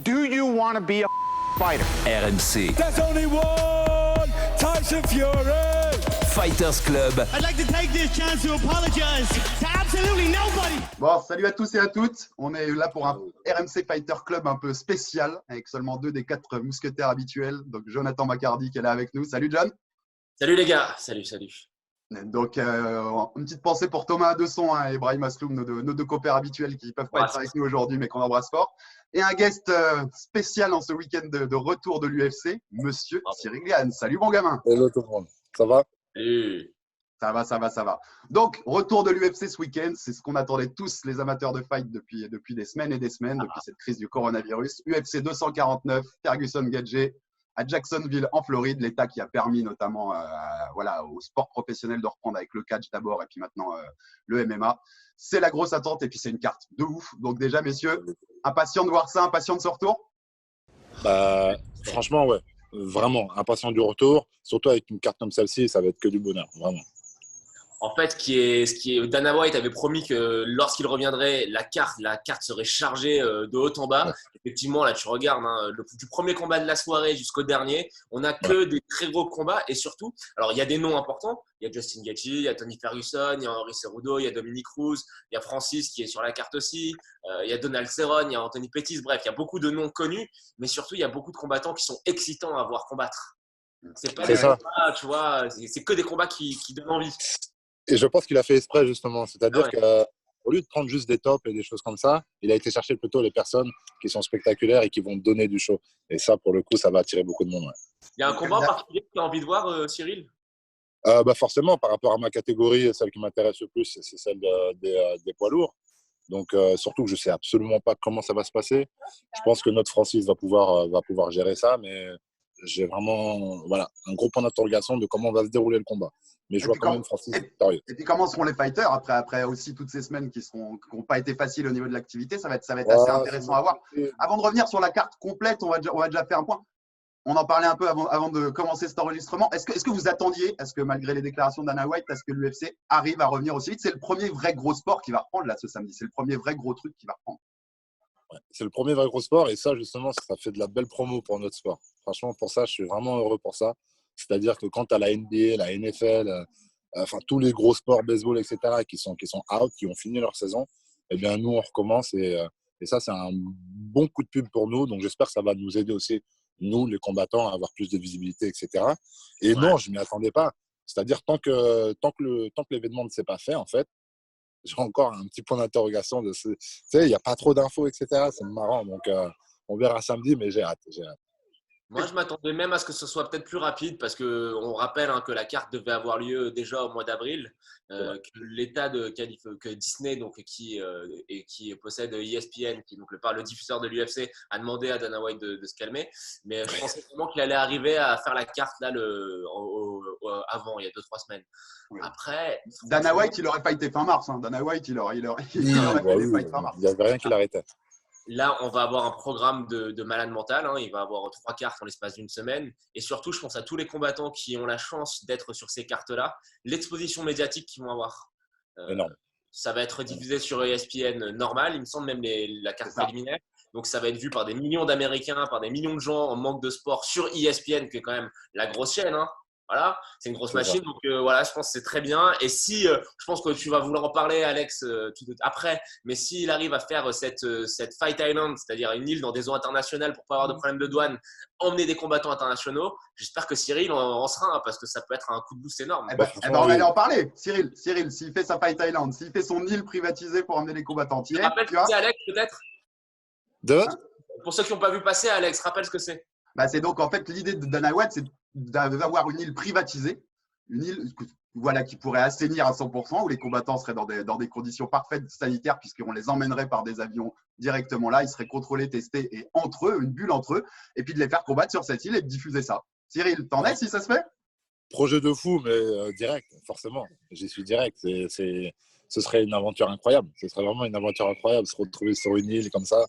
Do you want to be a fighter? RMC. There's only one Tyson Fury. Fighters Club. I'd like to take this chance to apologize to absolutely nobody. Bon, salut à tous et à toutes. On est là pour un RMC Fighter Club un peu spécial avec seulement 2 des 4 mousquetaires habituels. Donc Jonathan McCardy qui est là avec nous. Salut John. Salut les gars, salut. Donc une petite pensée pour Thomas Adesson et Brahim Asloum, nos deux compères habituels qui ne peuvent pas être avec nous aujourd'hui mais qu'on embrasse fort. Et un guest spécial en ce week-end de retour de l'UFC, Monsieur Cyril Gane. Salut bon gamin. Hello tout le monde, ça va? Salut. Ça va. Donc, retour de l'UFC ce week-end, c'est ce qu'on attendait tous les amateurs de fight depuis des semaines et des semaines, depuis cette crise du coronavirus. UFC 249, Ferguson Gagé, à Jacksonville en Floride, l'État qui a permis notamment au sport professionnel de reprendre avec le catch d'abord et puis maintenant le MMA. C'est la grosse attente et puis c'est une carte de ouf. Donc déjà, messieurs, impatient de voir ça, impatient de ce retour? Bah, franchement, ouais, vraiment, impatient du retour, surtout avec une carte comme celle-ci, ça va être que du bonheur, vraiment. En fait, Dana White avait promis que lorsqu'il reviendrait, la carte serait chargée de haut en bas. Ouais. Effectivement, là, tu regardes, du premier combat de la soirée jusqu'au dernier, on n'a que des très gros combats et surtout, alors il y a des noms importants. Il y a Justin Gaethje, il y a Tony Ferguson, il y a Henry Cejudo, il y a Dominic Cruz, il y a Francis qui est sur la carte aussi, il y a Donald Cerrone, il y a Anthony Pettis. Bref, il y a beaucoup de noms connus, mais surtout, il y a beaucoup de combattants qui sont excitants à voir combattre. C'est pas des combats, tu vois, c'est que des combats qui donnent envie. Et je pense qu'il a fait exprès, justement. C'est-à-dire qu'au lieu de prendre juste des tops et des choses comme ça, il a été chercher plutôt les personnes qui sont spectaculaires et qui vont donner du show. Et ça, pour le coup, ça va attirer beaucoup de monde. Ouais. Il y a un combat en particulier que tu as envie de voir, Cyril? Forcément, par rapport à ma catégorie, celle qui m'intéresse le plus, c'est celle des poids lourds. Donc, surtout que je ne sais absolument pas comment ça va se passer. Je pense que notre Francis va pouvoir gérer ça, mais j'ai vraiment un gros point d'interrogation de comment va se dérouler le combat. Mais je vois quand même Francis victorieux. Et puis comment seront les fighters après aussi toutes ces semaines qui n'ont pas été faciles au niveau de l'activité? Ça va être assez intéressant à voir. Avant de revenir sur la carte complète, on va déjà faire un point. On en parlait un peu avant de commencer cet enregistrement. Est-ce que vous attendiez, malgré les déclarations d'Dana White, est-ce que l'UFC arrive à revenir aussi vite? C'est le premier vrai gros sport qui va reprendre là ce samedi. C'est le premier vrai gros truc qui va reprendre. Ouais, c'est le premier vrai gros sport et ça, justement, ça fait de la belle promo pour notre sport. Franchement, pour ça, je suis vraiment heureux pour ça. C'est-à-dire que quand tu as la NBA, la NFL, tous les gros sports, baseball, etc., qui sont out, qui ont fini leur saison, eh bien, nous, on recommence et ça, c'est un bon coup de pub pour nous. Donc, j'espère que ça va nous aider aussi, nous, les combattants, à avoir plus de visibilité, etc. Et non, je ne m'y attendais pas. C'est-à-dire, tant que l'événement ne s'est pas fait, en fait, j'ai encore un petit point d'interrogation. Tu sais, il n'y a pas trop d'infos, etc. C'est marrant. Donc, on verra samedi, mais j'ai hâte. Moi, je m'attendais même à ce que ce soit peut-être plus rapide parce qu'on rappelle que la carte devait avoir lieu déjà au mois d'avril, que l'État que Disney, donc, qui possède ESPN, qui est donc le diffuseur de l'UFC, a demandé à Dana White de se calmer. Mais je pensais vraiment qu'il allait arriver à faire la carte là, avant, il y a 2-3 semaines. Oui. Après, Dana White, il n'aurait pas été fin mars. Dana White, il aurait fait des fights fin mars. Il n'y avait rien qui l'arrêtait. Là, on va avoir un programme de malade mental. Il va avoir 3 cartes en l'espace d'une semaine. Et surtout, je pense à tous les combattants qui ont la chance d'être sur ces cartes-là. L'exposition médiatique qu'ils vont avoir. Énorme. Ça va être diffusé sur ESPN normal. Il me semble même la carte préliminaire. Donc, ça va être vu par des millions d'Américains, par des millions de gens en manque de sport sur ESPN, qui est quand même la grosse chaîne. Voilà, c'est une grosse machine. Donc, je pense que c'est très bien. Et si, je pense que tu vas vouloir en parler, Alex, après, mais s'il arrive à faire cette Fight Island, c'est-à-dire une île dans des eaux internationales pour ne pas avoir de problème de douane, emmener des combattants internationaux, j'espère que Cyril en sera, parce que ça peut être un coup de boost énorme. On allait en parler. Cyril, s'il fait sa Fight Island, s'il fait son île privatisée pour emmener les combattants, tu rappelles ce que c'est, Alex, peut-être Pour ceux qui n'ont pas vu passer, Alex, rappelle ce que c'est. C'est donc en fait l'idée de Dana White, c'est d'avoir une île privatisée, une île qui pourrait assainir à 100%, où les combattants seraient dans des conditions parfaites sanitaires, puisqu'on les emmènerait par des avions directement là, ils seraient contrôlés, testés, et entre eux, une bulle entre eux, et puis de les faire combattre sur cette île et de diffuser ça. Cyril, t'en es si ça se fait? Projet de fou, mais direct, forcément. J'y suis direct. Ce serait une aventure incroyable. Ce serait vraiment une aventure incroyable, se retrouver sur une île comme ça,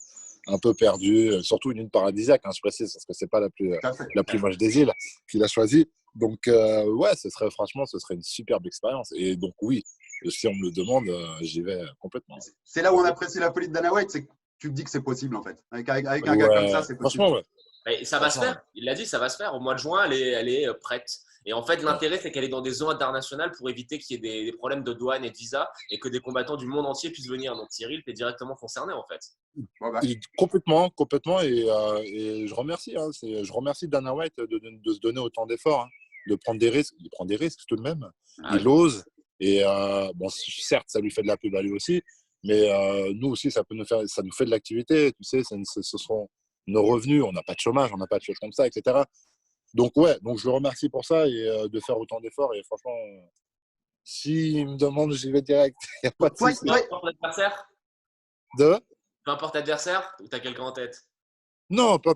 un peu perdu, surtout une île paradisiaque, je précise, parce que ce n'est pas la plus moche des îles qu'il a choisie. Donc, ce serait une superbe expérience. Et donc, oui, si on me le demande, j'y vais complètement. C'est là où on apprécie la folie de Dana White, c'est tu te dis que c'est possible en fait. Avec un gars comme ça, c'est possible. Franchement, ouais. Et ça va se faire. Il l'a dit, ça va se faire. Au mois de juin, elle est prête. Et en fait, l'intérêt, c'est qu'elle est dans des zones internationales pour éviter qu'il y ait des problèmes de douane et de visa et que des combattants du monde entier puissent venir. Donc Cyril, tu es directement concerné en fait. Ouais, bah. Complètement. Et je remercie. Je remercie Dana White de se donner autant d'efforts, de prendre des risques. Il prend des risques tout de même. Il ose. Et bon, certes, ça lui fait de la pub à lui aussi. Mais nous aussi, ça nous fait de l'activité. Tu sais, ce sont nos revenus. On n'a pas de chômage, on n'a pas de choses comme ça, etc. Donc, je le remercie pour ça et de faire autant d'efforts. Et franchement, s'il me demande, j'y vais direct. Il n'y a pas de souci. Peu importe l'adversaire Peu importe l'adversaire ou tu as quelqu'un en tête? Non, peu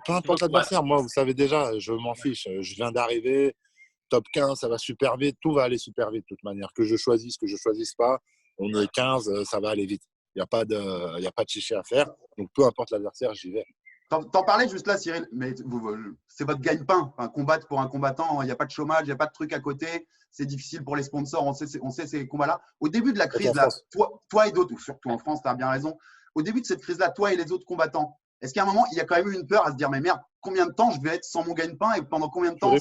importe l'adversaire. Moi, vous savez déjà, je m'en fiche. Je viens d'arriver. Top 15, ça va super vite. Tout va aller super vite de toute manière. Que je choisisse pas. On est 15, ça va aller vite. Il n'y a pas de chichi à faire. Donc, peu importe l'adversaire, j'y vais. T'en parlais juste là, Cyril, mais c'est votre gagne-pain. Enfin, combattre pour un combattant, il n'y a pas de chômage, il n'y a pas de truc à côté. C'est difficile pour les sponsors, on sait ces combats-là. Au début de la crise, là, toi et d'autres, surtout en France, tu as bien raison. Au début de cette crise-là, toi et les autres combattants, est-ce qu'à un moment, il y a quand même eu une peur à se dire, mais merde, combien de temps je vais être sans mon gagne-pain et pendant combien de temps?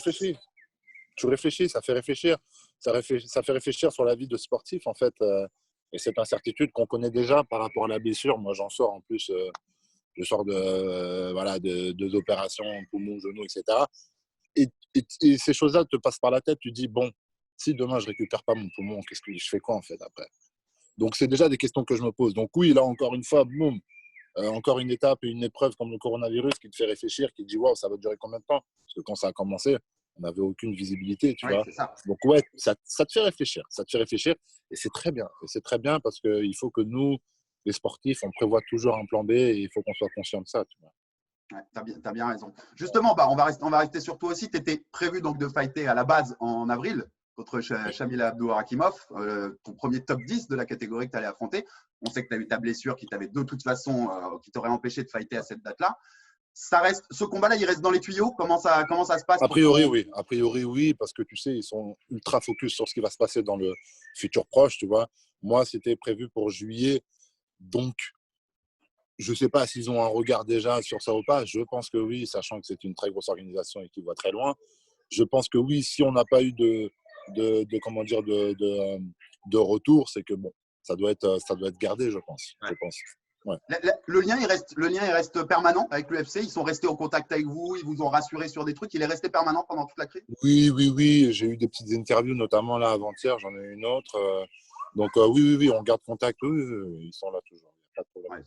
Tu réfléchis, ça fait réfléchir. Ça fait réfléchir sur la vie de sportif, en fait. Et cette incertitude qu'on connaît déjà par rapport à la blessure. Moi, j'en sors en plus. Je sors de deux opérations, poumon, genou, etc. Et ces choses-là te passent par la tête. Tu dis, bon, si demain je récupère pas mon poumon, je fais quoi en fait après? Donc, c'est déjà des questions que je me pose. Donc, oui, là, encore une fois, boum, encore une étape et une épreuve comme le coronavirus qui te fait réfléchir, qui te dit, waouh, ça va durer combien de temps? Parce que quand ça a commencé, on n'avait aucune visibilité, tu vois. Donc, ouais, ça te fait réfléchir. Ça te fait réfléchir et c'est très bien. Et c'est très bien parce qu'il faut que nous, les sportifs, on prévoit toujours un plan B et il faut qu'on soit conscient de ça. Tu vois. Ouais, t'as bien raison. Justement, on va rester sur toi aussi. Tu étais prévu donc de fighter à la base en avril contre Shamil Abdurakhimov, ton premier top 10 de la catégorie que tu allais affronter. On sait que tu as eu ta blessure qui t'avait de toute façon qui t'aurait empêché de fighter à cette date-là. Ce combat-là, il reste dans les tuyaux. Comment ça se passe? A priori, oui. A priori, oui, parce que tu sais, ils sont ultra focus sur ce qui va se passer dans le futur proche, tu vois. Moi, c'était prévu pour juillet. Donc, je ne sais pas s'ils ont un regard déjà sur ça ou pas. Je pense que oui, sachant que c'est une très grosse organisation et qu'ils voient très loin. Je pense que oui, si on n'a pas eu de retour, c'est que bon, ça doit être gardé, je pense. Ouais. Je pense. Ouais. Le lien, il reste permanent avec l'UFC. Ils sont restés en contact avec vous. Ils vous ont rassuré sur des trucs. Il est resté permanent pendant toute la crise? Oui. J'ai eu des petites interviews, notamment là avant-hier. J'en ai eu une autre. Donc, oui, on garde contact. Oui, ils sont là toujours. Il n'y a pas de problème.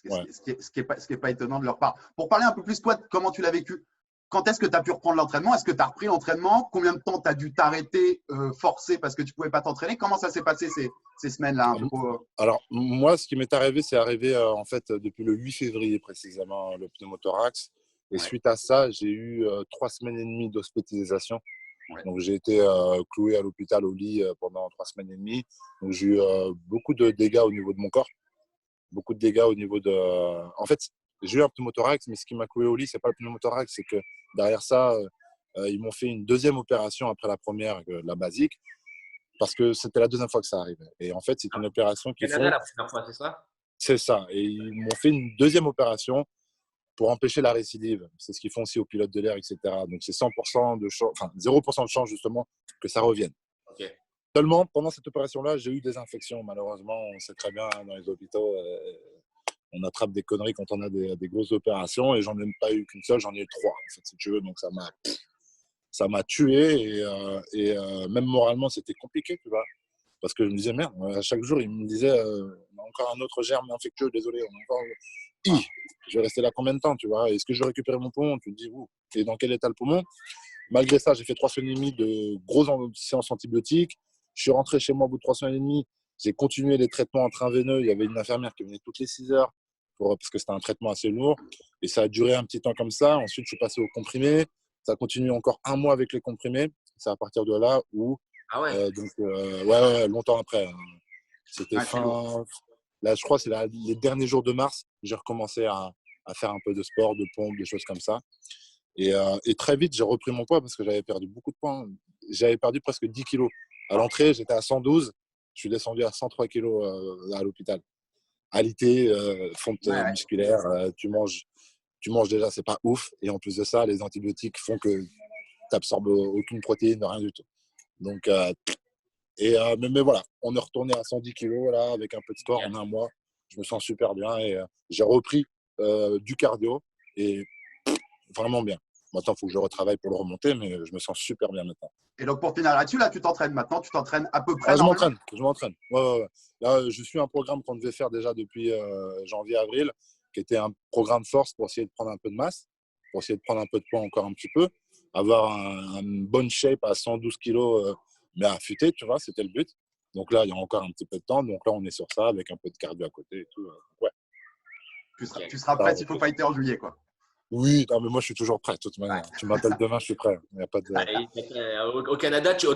Ouais. Ce qui est pas étonnant de leur part. Pour parler un peu plus, toi, comment tu l'as vécu? Quand est-ce que tu as pu reprendre l'entraînement? Est-ce que tu as repris l'entraînement? Combien de temps tu as dû t'arrêter, forcer parce que tu ne pouvais pas t'entraîner? Comment ça s'est passé ces semaines-là? Alors, moi, ce qui m'est arrivé, c'est arrivé en fait depuis le 8 février précisément, le pneumothorax. Et suite à ça, j'ai eu 3 semaines et demie d'hospitalisation. Ouais. Donc, j'ai été cloué à l'hôpital au lit pendant 3 semaines et demie. Donc, j'ai eu beaucoup de dégâts au niveau de mon corps. Beaucoup de dégâts au niveau de… En fait, j'ai eu un pneumothorax, mais ce qui m'a cloué au lit, ce n'est pas le pneumothorax, c'est que derrière ça, ils m'ont fait une deuxième opération après la première, la basique, parce que c'était la deuxième fois que ça arrivait. Et en fait, c'est une opération qui font… la première fois, c'est ça? C'est ça. Et ils m'ont fait une deuxième opération pour empêcher la récidive. C'est ce qu'ils font aussi aux pilotes de l'air, etc. Donc, c'est 100% de chance, enfin 0% de chance justement que ça revienne. Okay. Seulement, pendant cette opération-là, j'ai eu des infections. Malheureusement, on sait très bien dans les hôpitaux, on attrape des conneries quand on a des grosses opérations. Et j'en ai pas eu qu'une seule, j'en ai eu 3, en fait, si tu veux. Donc, ça m'a tué. Et même moralement, c'était compliqué, tu vois. Parce que je me disais, merde, à chaque jour, il me disait, on a encore un autre germe infectieux, désolé, on a encore… Je vais rester là combien de temps, tu vois? Est-ce que je vais récupérer mon poumon? Tu te dis, et dans quel état le poumon? Malgré ça, j'ai fait 3 semaines et demie de grosses séances antibiotiques. Je suis rentré chez moi au bout de 3 semaines et demie. J'ai continué les traitements intraveineux. Il y avait une infirmière qui venait toutes les 6 heures parce que c'était un traitement assez lourd. Et ça a duré un petit temps comme ça. Ensuite, je suis passé aux comprimés. Ça a continué encore 1 mois avec les comprimés. C'est à partir de là où… Ah ouais. Ouais, longtemps après. C'était fin… Là, je crois que c'est les derniers jours de mars. J'ai recommencé à faire un peu de sport, de pompe, des choses comme ça. Et très vite, j'ai repris mon poids parce que j'avais perdu beaucoup de poids. J'avais perdu presque 10 kilos. À l'entrée, j'étais à 112. Je suis descendu à 103 kilos à l'hôpital. alité, fonte Ouais. musculaire, tu manges déjà, c'est pas ouf. Et en plus de ça, les antibiotiques font que tu n'absorbes aucune protéine, rien du tout. Donc, mais voilà, on est retourné à 110 kilos là, avec un peu de sport en un mois. Je me sens super bien et j'ai repris du cardio et vraiment bien. Maintenant, il faut que je retravaille pour le remonter, mais je me sens super bien maintenant. Et donc, pour finir là-dessus, là, tu t'entraînes maintenant. Tu t'entraînes à peu près. Ah, je normalement. m'entraîne. Ouais. Là, je suis un programme qu'on devait faire déjà depuis janvier-avril, qui était un programme force pour essayer de prendre un peu de masse, pour essayer de prendre un peu de poids encore un petit peu, avoir une bonne shape à 112 kilos, mais affûté, tu vois, c'était le but. Donc là, il y a encore un petit peu de temps. Donc là, on est sur ça avec un peu de cardio à côté et tout. Ouais. Tu seras prêt s'il faut fighter en juillet, quoi. Oui, non, mais moi, je suis toujours prêt, de toute manière. Tu m'appelles demain, je suis prêt. Il y a pas de... Au Canada, tu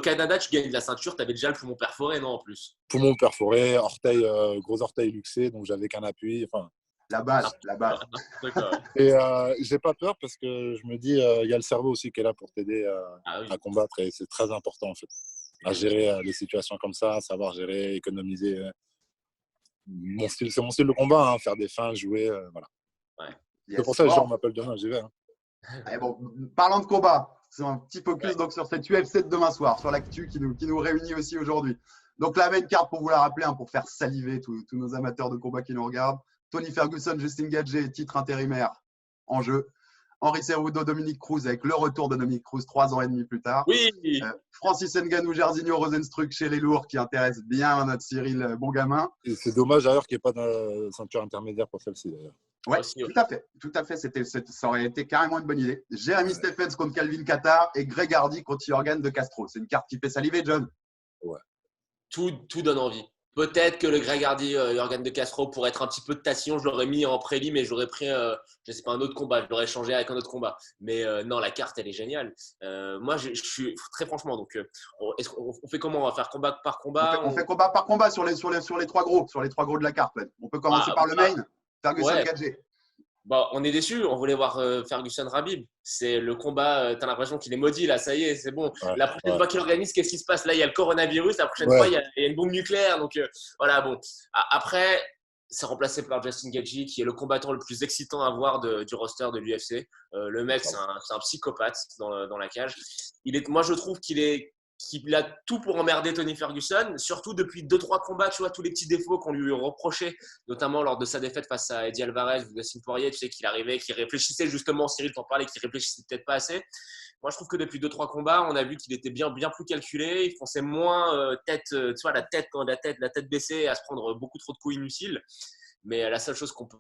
gagnes de la ceinture, tu avais déjà le poumon perforé, non, en plus? Poumon perforé, orteil, gros orteil luxé, donc j'avais qu'un appui. Enfin, La base. D'accord. et j'ai pas peur parce que je me dis, il y a le cerveau aussi qui est là pour t'aider Ah oui. à combattre et c'est très important en fait. À gérer les situations comme ça, savoir gérer, économiser. C'est mon style de combat, hein, faire des fins, jouer, voilà. C'est pour ça que les gens m'appellent demain, j'y vais. Hein. Allez, bon, parlant de combat, c'est un petit focus donc sur cette UFC de demain soir, sur l'actu qui nous réunit aussi aujourd'hui. Donc la main card, pour vous la rappeler, hein, pour faire saliver tous nos amateurs de combat qui nous regardent. Tony Ferguson, Justin Gaethje, titre intérimaire en jeu. Henry Cejudo, Dominick Cruz, avec le retour de Dominick Cruz 3 ans et demi plus tard. Oui. Francis Ngannou, Jairzinho Rozenstruik chez les lourds, qui intéresse bien notre Cyril Bongamin. Et c'est dommage d'ailleurs qu'il n'y ait pas de ceinture intermédiaire pour celle-ci d'ailleurs. Ouais, Aussi, ouais. tout à fait. Ça aurait été carrément une bonne idée. Jeremy Stephens contre Calvin Kattar et Greg Hardy contre Yorgan de Castro. C'est une carte qui fait saliver, John. Tout donne envie. Peut-être que le Greg Hardy, Yorgan de Castro, pour être un petit peu de tassion, je l'aurais mis en prélim et j'aurais pris, je sais pas, un autre combat. Je l'aurais changé avec un autre combat. Mais non, la carte, elle est géniale. Moi, je suis très franchement. Donc, on fait comment? On va faire combat par combat. On fait combat par combat sur les trois gros de la carte. Ouais. On peut commencer par le main. Ferguson Gaethje. Bon, on est déçus. On voulait voir Ferguson Khabib. C'est le combat. Tu as l'impression qu'il est maudit là. Ça y est, c'est bon. La prochaine fois qu'il organise, qu'est-ce qui se passe? Là, il y a le coronavirus. La prochaine fois, il y a une bombe nucléaire. Donc voilà. Bon. Après, c'est remplacé par Justin Gaethje, qui est le combattant le plus excitant à voir du roster de l'UFC. Le mec, c'est un psychopathe dans la cage. Moi, je trouve qu'il a tout pour emmerder Tony Ferguson, surtout depuis 2-3 combats, tu vois, tous les petits défauts qu'on lui reprochait, notamment lors de sa défaite face à Eddie Alvarez ou Dustin Poirier, tu sais, qu'il arrivait, qu'il réfléchissait justement, Cyril t'en parlait, qu'il réfléchissait peut-être pas assez. Moi, je trouve que depuis 2-3 combats, on a vu qu'il était bien plus calculé, il fonçait moins tête, tu vois, la tête baissée, à se prendre beaucoup trop de coups inutiles. Mais la seule chose qu'on peut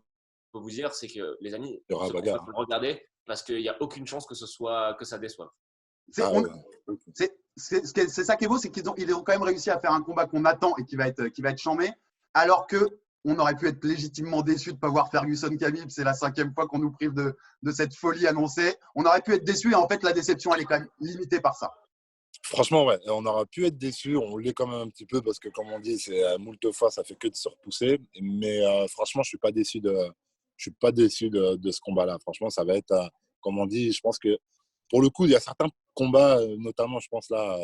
vous dire, c'est que, les amis, il faut le regarder, parce qu'il n'y a aucune chance que ça déçoive. C'est ça qui est beau, c'est qu'ils ont quand même réussi à faire un combat qu'on attend et qui va être chambé, alors qu'on aurait pu être légitimement déçu de ne pas voir Ferguson Khabib. C'est la 5e fois qu'on nous prive de cette folie annoncée. On aurait pu être déçu et en fait, la déception, elle est quand même limitée par ça. Franchement, ouais, on aurait pu être déçu. On l'est quand même un petit peu parce que, comme on dit, c'est moult fois, ça fait que de se repousser. Mais franchement, je suis pas déçu de ce combat-là. Franchement, ça va être, comme on dit, je pense que pour le coup, il y a certains combats, notamment, je pense là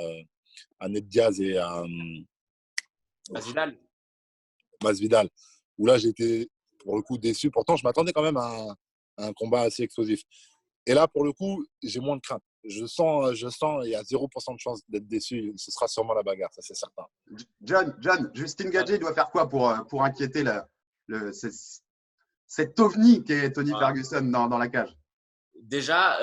à Ned Diaz et à Masvidal, où là, j'ai été pour le coup déçu. Pourtant, je m'attendais quand même à un combat assez explosif. Et là, pour le coup, j'ai moins de crainte. Je sens, il y a 0% de chance d'être déçu. Ce sera sûrement la bagarre, ça c'est certain. John, Justin Gaethje doit faire quoi pour inquiéter cet ovni qu'est Tony Ferguson dans la cage? Déjà,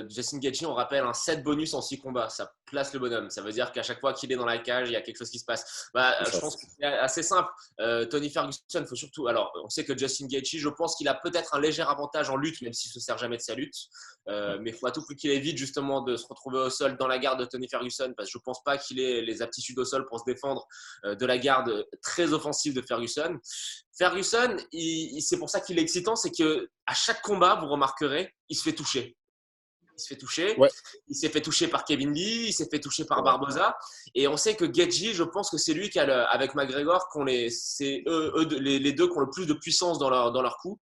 Justin Gaethje, on rappelle un 7 bonus en 6 combats. Ça place le bonhomme. Ça veut dire qu'à chaque fois qu'il est dans la cage, il y a quelque chose qui se passe. Je pense que c'est assez simple. Tony Ferguson, faut surtout. Alors, on sait que Justin Gaethje, je pense qu'il a peut-être un léger avantage en lutte, même s'il ne se sert jamais de sa lutte. Mais il faut à tout prix qu'il évite justement de se retrouver au sol dans la garde de Tony Ferguson, parce que je ne pense pas qu'il ait les aptitudes au sol pour se défendre de la garde très offensive de Ferguson. Ferguson, c'est pour ça qu'il est excitant, c'est qu'à chaque combat, vous remarquerez, il se fait toucher. Ouais. Il s'est fait toucher par Kevin Lee, il s'est fait toucher par Barboza. Et on sait que Gaethje, je pense que c'est lui qui a avec McGregor, c'est les deux qui ont le plus de puissance dans leur coup.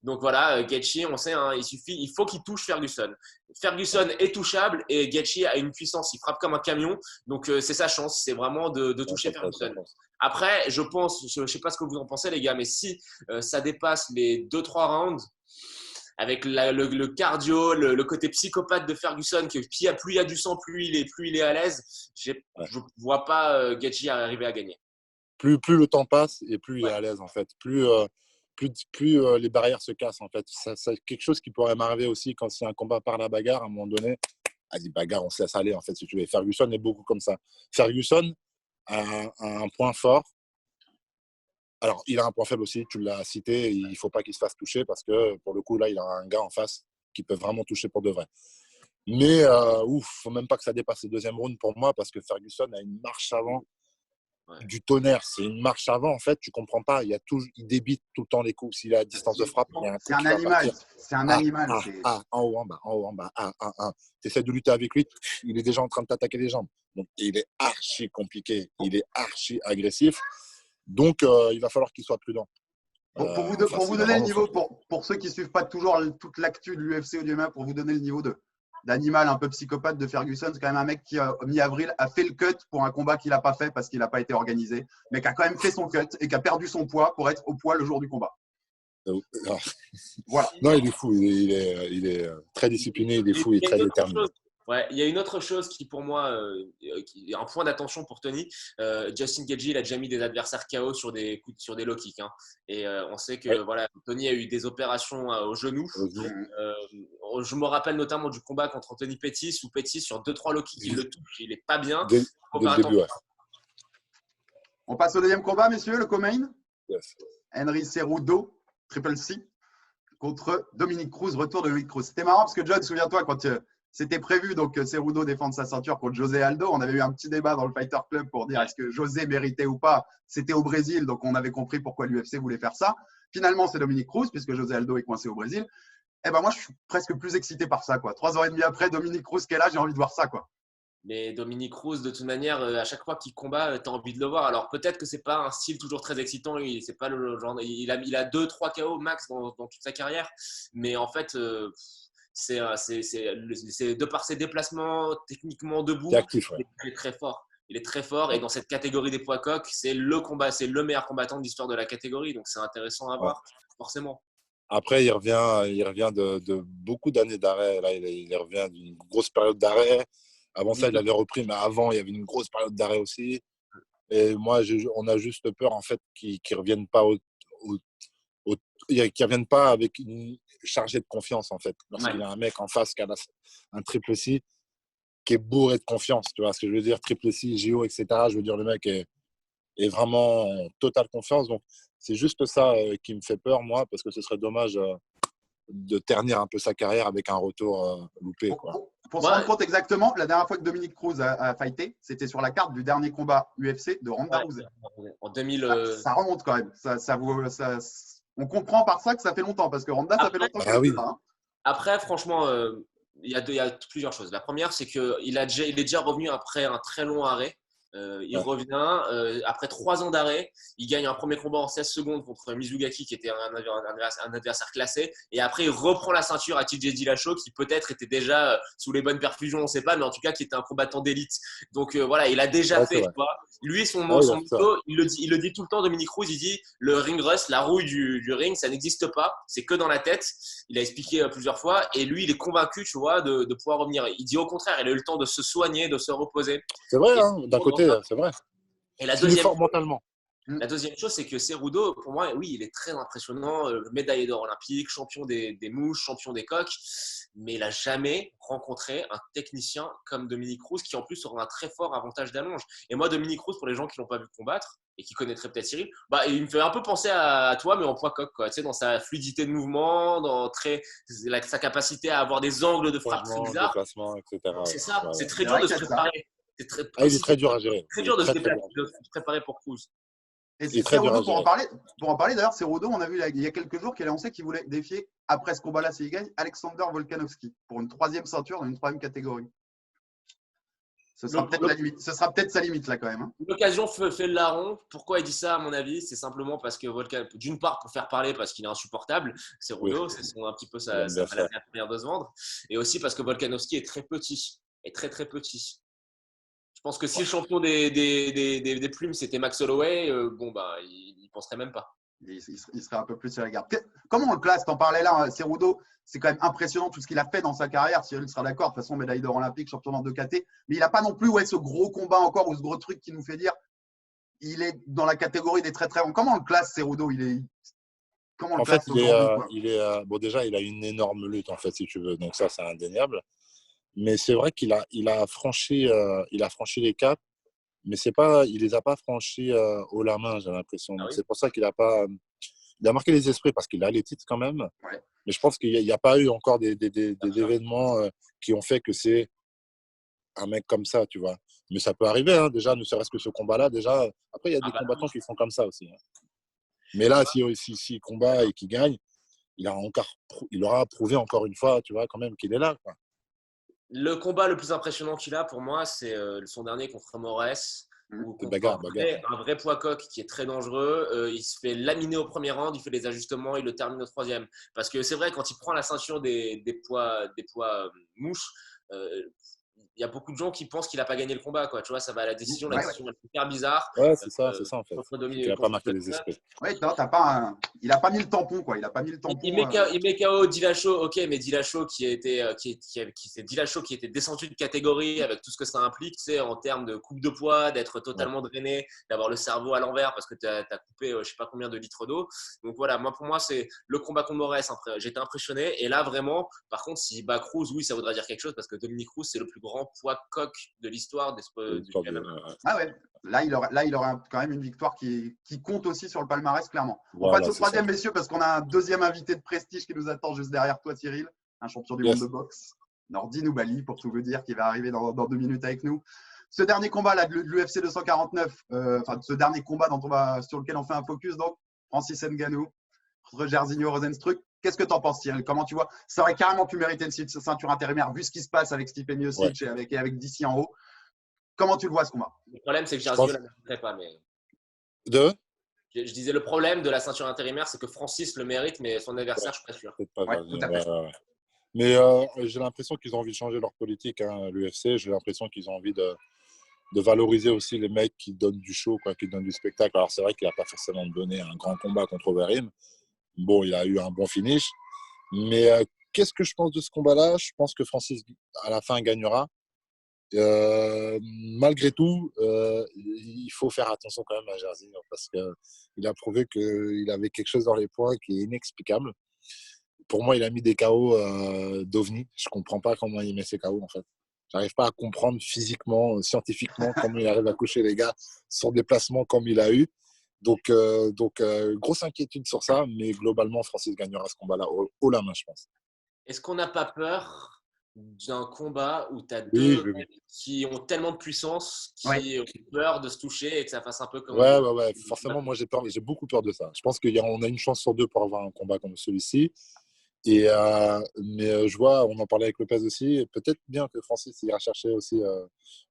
Donc voilà, Gaethje, on sait, hein, il faut qu'il touche Ferguson. Ferguson est touchable et Gaethje a une puissance, il frappe comme un camion. Donc c'est sa chance, c'est vraiment de toucher Ferguson. Après, je pense, je ne sais pas ce que vous en pensez les gars, mais si ça dépasse les 2-3 rounds, avec le cardio, le côté psychopathe de Ferguson, que plus il y a du sang, plus il est à l'aise, je ne vois pas Gaethje arriver à gagner. Plus le temps passe et plus il est à l'aise en fait. Plus les barrières se cassent en fait. C'est quelque chose qui pourrait m'arriver aussi quand c'est un combat par la bagarre à un moment donné. Vas-y, bagarre, on se laisse aller en fait si tu veux. Ferguson est beaucoup comme ça. Ferguson a un point fort. Alors, il a un point faible aussi, tu l'as cité, il ne faut pas qu'il se fasse toucher parce que pour le coup, là, il a un gars en face qui peut vraiment toucher pour de vrai. Mais il ne faut même pas que ça dépasse le deuxième round pour moi parce que Ferguson a une marche avant du tonnerre. C'est une marche avant, en fait, tu ne comprends pas. Il débite tout le temps les coups. S'il est à distance de frappe, il y a un coup C'est un qui va animal. partir. C'est un animal. En haut, en bas. Tu essaies de lutter avec lui, il est déjà en train de t'attaquer les jambes. Donc, il est archi compliqué. Il est archi agressif. Donc, il va falloir qu'il soit prudent. Pour vous donner le niveau, pour ceux qui ne suivent pas toujours toute l'actu de l'UFC ou du MMA, pour vous donner le niveau d'animal un peu psychopathe de Ferguson, c'est quand même un mec qui, mi-avril, a fait le cut pour un combat qu'il n'a pas fait parce qu'il n'a pas été organisé, mais qui a quand même fait son cut et qui a perdu son poids pour être au poids le jour du combat. Voilà. Non, il est fou. Il est très discipliné, il est fou, il est très déterminé. Ouais, il y a une autre chose qui, pour moi, est un point d'attention pour Tony. Justin Gaethje, il a déjà mis des adversaires KO sur des low kicks. Hein. Et on sait que voilà, Tony a eu des opérations au genou. Je me rappelle notamment du combat contre Anthony Pettis, où Pettis, sur 2-3 low kicks, il le touche. Il n'est pas bien. Dès le début, ouais. On passe au deuxième combat, messieurs, le co-main. Yes. Henry Cejudo, Triple C, contre Dominick Cruz, retour de Dominick Cruz. C'était marrant parce que John, souviens-toi, quand c'était prévu donc Cejudo défendre sa ceinture contre José Aldo, on avait eu un petit débat dans le Fighter Club pour dire est-ce que José méritait ou pas. C'était au Brésil, donc on avait compris pourquoi l'UFC voulait faire ça. Finalement, c'est Dominick Cruz, puisque José Aldo est coincé au Brésil. Eh ben moi, je suis presque plus excité par ça, quoi. 3 ans et demi après, Dominick Cruz qui est là, j'ai envie de voir ça, quoi. Mais Dominick Cruz, de toute manière, à chaque fois qu'il combat, tu as envie de le voir. Alors peut-être que c'est pas un style toujours très excitant. C'est pas le genre. Il a 2-3 KO max dans toute sa carrière. Mais en fait, c'est de par ses déplacements techniquement debout, actif, ouais. Il est très fort. Il est très fort et dans cette catégorie des poids coqs, c'est le meilleur combattant de l'histoire de la catégorie. Donc c'est intéressant à voir, forcément. Après, il revient de beaucoup d'années d'arrêt. Là, il revient d'une grosse période d'arrêt. Avant ça, il avait repris, mais avant, il y avait une grosse période d'arrêt aussi. Et moi, on a juste peur en fait qu'ils ne reviennent pas qu'ils reviennent pas avec une chargée de confiance en fait. Lorsqu'il y a un mec en face qui a un triple C qui est bourré de confiance, tu vois ce que je veux dire, triple C, JO, etc. Je veux dire, le mec est vraiment en totale confiance. Donc, c'est juste ça qui me fait peur, moi, parce que ce serait dommage de ternir un peu sa carrière avec un retour loupé, quoi. Pour se rendre compte exactement, la dernière fois que Dominick Cruz a fighté, c'était sur la carte du dernier combat UFC de Ronda Rousey. En 2000. Ça remonte quand même. On comprend par ça que ça fait longtemps, parce que Ronda, ça fait longtemps qu'il est là. Hein. Après, franchement, il y a plusieurs choses. La première, c'est qu'il est déjà revenu après un très long arrêt. Il revient après 3 ans d'arrêt. Il gagne un premier combat en 16 secondes contre Mizugaki, qui était un adversaire classé. Et après, il reprend la ceinture à TJ Dillashaw, qui peut-être était déjà sous les bonnes perfusions, on ne sait pas, mais en tout cas, qui était un combattant d'élite. Donc voilà, il a déjà fait. Lui, son motto, il le dit tout le temps, Dominick Cruz, il dit le ring rust, la rouille du ring, ça n'existe pas. C'est que dans la tête. Il a expliqué plusieurs fois. Et lui, il est convaincu, tu vois, de pouvoir revenir. Il dit au contraire, il a eu le temps de se soigner, de se reposer. C'est vrai, hein, d'un côté. C'est vrai. Et la deuxième chose, c'est que Cejudo, pour moi, oui, il est très impressionnant, médaillé d'or olympique, champion des mouches, champion des coqs, mais il n'a jamais rencontré un technicien comme Dominick Cruz qui en plus aura un très fort avantage d'allonge. Et moi, Dominick Cruz, pour les gens qui ne l'ont pas vu combattre et qui connaîtraient peut-être Cyril, il me fait un peu penser à toi, mais en poids coq, quoi. Tu sais, dans sa fluidité de mouvement, dans sa capacité à avoir des angles de frappe très bizarres. Etc. C'est ça, c'est très dur de se préparer. Il est très dur à gérer. Très dur de se préparer pour Cruz. Et Cejudo, pour en parler d'ailleurs, Cejudo, on a vu il y a quelques jours qu'il a annoncé qu'il voulait défier, après ce combat-là, s'il gagne, Alexander Volkanovski pour une 3e ceinture dans une 3e catégorie. Ce sera peut-être la limite. Ce sera peut-être sa limite là quand même. Hein. L'occasion fait le larron. Pourquoi il dit ça, à mon avis? C'est simplement parce que Volkan, d'une part, pour faire parler, parce qu'il est insupportable, c'est Rudo, c'est un petit peu sa manière de se vendre. Et aussi parce que Volkanovski est très petit. Est très, très petit. Je pense que si le champion des plumes, c'était Max Holloway, il penserait même pas. Il serait un peu plus sur la garde. Comment on le classe? T'en parlais là, Cerudo. C'est quand même impressionnant tout ce qu'il a fait dans sa carrière. Cyril sera d'accord. De toute façon, médaille d'or olympique, champion en 2KT. Mais il n'a pas non plus ce gros combat encore ou ce gros truc qui nous fait dire il est dans la catégorie des très très bons. Comment on le classe, Cerudo? Comment on le classe aujourd'hui? Bon, déjà, il a une énorme lutte, en fait, si tu veux. Donc ça, c'est indéniable. Mais c'est vrai qu'il a franchi les caps. Mais il les a pas franchis haut la main, j'ai l'impression. Donc, c'est pour ça qu'il a pas. Il a marqué les esprits parce qu'il a les titres quand même. Ouais. Mais je pense qu'il n'y a pas eu encore des événements qui ont fait que c'est un mec comme ça, tu vois. Mais ça peut arriver, hein, déjà, ne serait-ce que ce combat-là. Déjà, après, il y a des combattants qui sont comme ça aussi. Hein. Mais là, s'il combat et qu'il gagne, il aura prouvé encore une fois, tu vois, quand même qu'il est là, quoi. Le combat le plus impressionnant qu'il a pour moi, c'est son dernier contre Moraes. Un vrai poids coq qui est très dangereux. Il se fait laminer au premier round, il fait des ajustements, il le termine au troisième. Parce que c'est vrai, quand il prend la ceinture des poids mouches, il y a beaucoup de gens qui pensent qu'il n'a pas gagné le combat, quoi. Tu vois, ça va à la décision. La décision est super bizarre. Ouais, c'est ça en fait. Il n'a pas marqué les esprits. Ouais, il n'a pas mis le tampon, quoi. Il met KO Dillashaw, ok, mais Dillashaw qui était descendu de catégorie avec tout ce que ça implique, tu sais, en termes de coupe de poids, d'être totalement drainé, d'avoir le cerveau à l'envers parce que tu as coupé je sais pas combien de litres d'eau. Donc voilà, pour moi, c'est le combat contre Moraes. J'étais impressionné. Et là, vraiment, par contre, si bat Cruz, oui, ça voudrait dire quelque chose parce que Dominick Cruz, c'est le plus grand poids coq de l'histoire du MMA. Ah ouais, là il aura quand même une victoire qui compte aussi sur le palmarès, clairement. On passe au troisième, messieurs, parce qu'on a un deuxième invité de prestige qui nous attend juste derrière toi, Cyril, un champion du monde de boxe, Nordine Oubaali, pour tout vous dire, qui va arriver dans 2 minutes avec nous. Ce dernier combat là, de l'UFC 249, ce dernier combat sur lequel on fait un focus, donc Francis Ngannou contre Jairzinho Rozenstruik. Qu'est-ce que tu en penses, Cyril? Comment tu vois? Ça aurait carrément pu mériter une ceinture intérimaire, vu ce qui se passe avec Stipe Miocic et avec DC en haut. Comment tu le vois, ce combat? Le problème, c'est que Jairzinho ne la mériterait pas. Mais... Je disais, le problème de la ceinture intérimaire, c'est que Francis le mérite, mais son adversaire, je suis pas sûr. Mais j'ai l'impression qu'ils ont envie de changer leur politique, hein, l'UFC. J'ai l'impression qu'ils ont envie de valoriser aussi les mecs qui donnent du show, quoi, qui donnent du spectacle. Alors, c'est vrai qu'il n'a pas forcément donné un grand combat contre Overeem. Bon, il a eu un bon finish. Mais qu'est-ce que je pense de ce combat-là? Je pense que Francis, à la fin, gagnera. Malgré tout, il faut faire attention quand même à Jairzinho parce qu'il a prouvé qu'il avait quelque chose dans les poings qui est inexplicable. Pour moi, il a mis des KO d'OVNI. Je ne comprends pas comment il met ses KO, en fait. Je n'arrive pas à comprendre physiquement, scientifiquement, comment il arrive à coucher les gars sur des placements comme il a eu. Donc, grosse inquiétude sur ça, mais globalement, Francis gagnera ce combat-là haut la main, je pense. Est-ce qu'on n'a pas peur d'un combat où tu as deux mecs qui ont tellement de puissance, qui ont peur de se toucher et que ça fasse un peu comme… Ouais. Forcément, moi, j'ai beaucoup peur de ça. Je pense qu'on a une chance sur 2 pour avoir un combat comme celui-ci. Mais je vois, on en parlait avec Lopez aussi, peut-être bien que Francis ira chercher aussi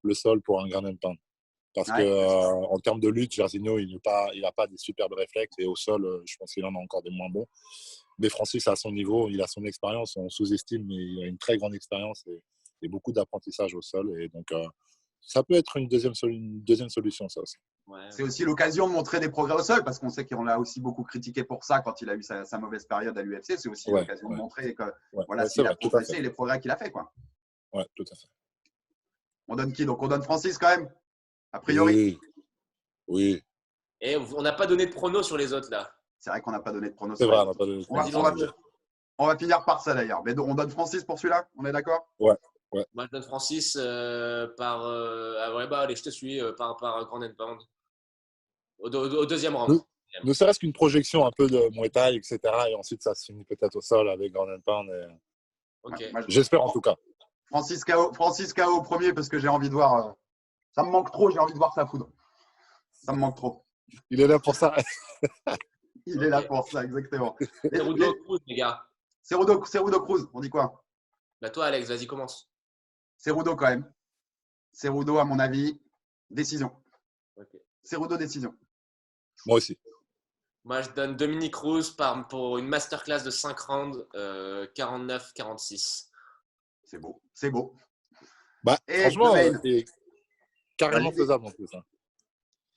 le sol pour un ground and pound. Parce qu'en termes de lutte, Jairzinho, il n'a pas des superbes réflexes et au sol, je pense qu'il en a encore des moins bons. Mais Francis, à son niveau, il a son expérience, on sous-estime, mais il a une très grande expérience et beaucoup d'apprentissage au sol. Et donc, ça peut être une deuxième solution, ça aussi. C'est aussi l'occasion de montrer des progrès au sol, parce qu'on sait qu'on l'a aussi beaucoup critiqué pour ça quand il a eu sa mauvaise période à l'UFC. C'est aussi l'occasion de montrer que s'il a progressé et les progrès qu'il a fait, quoi. Ouais, tout à fait. On donne qui? Donc, on donne Francis quand même, a priori. Oui. Et on n'a pas donné de pronos sur les autres, là. C'est vrai qu'on n'a pas donné de pronos. C'est vrai, on n'a pas donné de pronos. On va finir par ça, d'ailleurs. Mais on donne Francis pour celui-là? On est d'accord? Ouais. Moi, je donne Francis par… allez, je te suis, par ground and pound. Au deuxième round. Ne serait-ce qu'une projection un peu de Muay Thai, etc. Et ensuite, ça se finit peut-être au sol avec ground and pound. Okay. J'espère en tout cas. Francis KO au premier parce que j'ai envie de voir… ça me manque trop, j'ai envie de voir sa foudre. Ça me manque trop. Il est là pour ça. Il est là pour ça, exactement. Cerudo Cruz, les gars. Cerudo Cruz, on dit quoi? Bah toi, Alex, vas-y, commence. Cerudo quand même. Cerudo, à mon avis, décision. Ok. Cerudo, décision. Moi aussi. Moi, je donne Dominic Cruz pour une masterclass de 5 rounds, 49-46. C'est beau. C'est beau. Bah, Et franchement, le main. c'est carrément Vas-y. faisable en plus. Hein.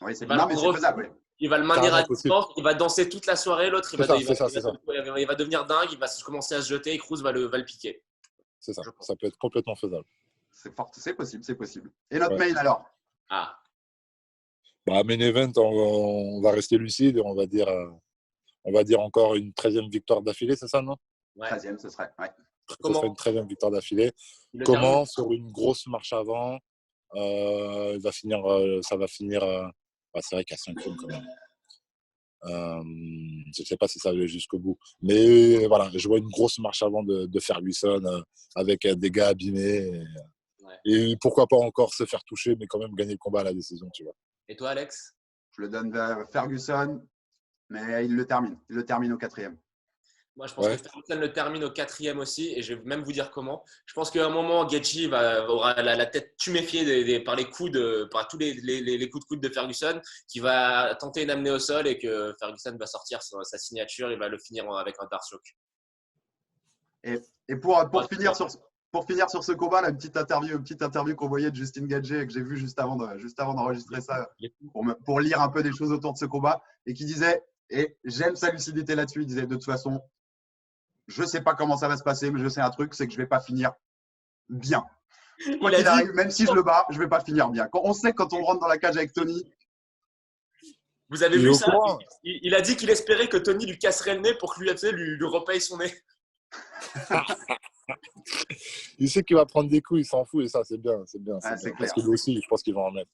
Oui, c'est Il va non, le mais c'est prendre- faisable. Oui. Il va le maintenir Carrément à distance, il va danser toute la soirée. L'autre, C'est ça, c'est ça. il va devenir dingue, il va commencer à se jeter et Cruz va le piquer. C'est ça. Ça peut être complètement faisable. C'est fort, c'est possible, c'est possible. Et notre Ouais. main alors? Ah, Bah, main event, on va rester lucide et on va dire encore une 13e victoire d'affilée, c'est ça, non? ouais. 13e, ce serait. Ouais. Ce Comment serait une 13e victoire d'affilée. Le Comment? Sur une grosse marche avant. Ça va finir. C'est vrai qu'il y a 5 rounds quand même. Je ne sais pas si ça va aller jusqu'au bout. Mais voilà, je vois une grosse marche avant de Ferguson avec des gars abîmés. Et pourquoi pas encore se faire toucher, mais quand même gagner le combat à la décision, tu vois. Et toi, Alex? Je le donne à Ferguson, mais il le termine. Il le termine au 4e. Moi, je pense Ouais. que Ferguson le termine au 4e aussi, et je vais même vous dire comment. Je pense qu'à un moment, Gaethje aura la tête tuméfiée par les coups par tous les coups de coude de Ferguson, qui va tenter une amenée au sol et que Ferguson va sortir sa signature et va le finir avec un Dark-Choke. Et pour finir sur ce combat, là, une petite interview qu'on voyait de Justin Gaethje que j'ai vu juste avant d'enregistrer ça pour lire un peu des choses autour de ce combat, et qui disait, et j'aime sa lucidité là-dessus, il disait de toute façon, je sais pas comment ça va se passer, mais je sais un truc, c'est que je vais pas finir bien. Quoi qu'il arrive, même si je le bats, je vais pas finir bien. On sait quand on rentre dans la cage avec Tony. Vous avez Il est vu au ça? courant. Il a dit qu'il espérait que Tony lui casserait le nez pour que l'UFC lui repaye son nez. Il sait qu'il va prendre des coups, il s'en fout et ça, c'est bien. C'est bien. Ah, c'est Parce clair. que lui aussi, je pense qu'il va en mettre.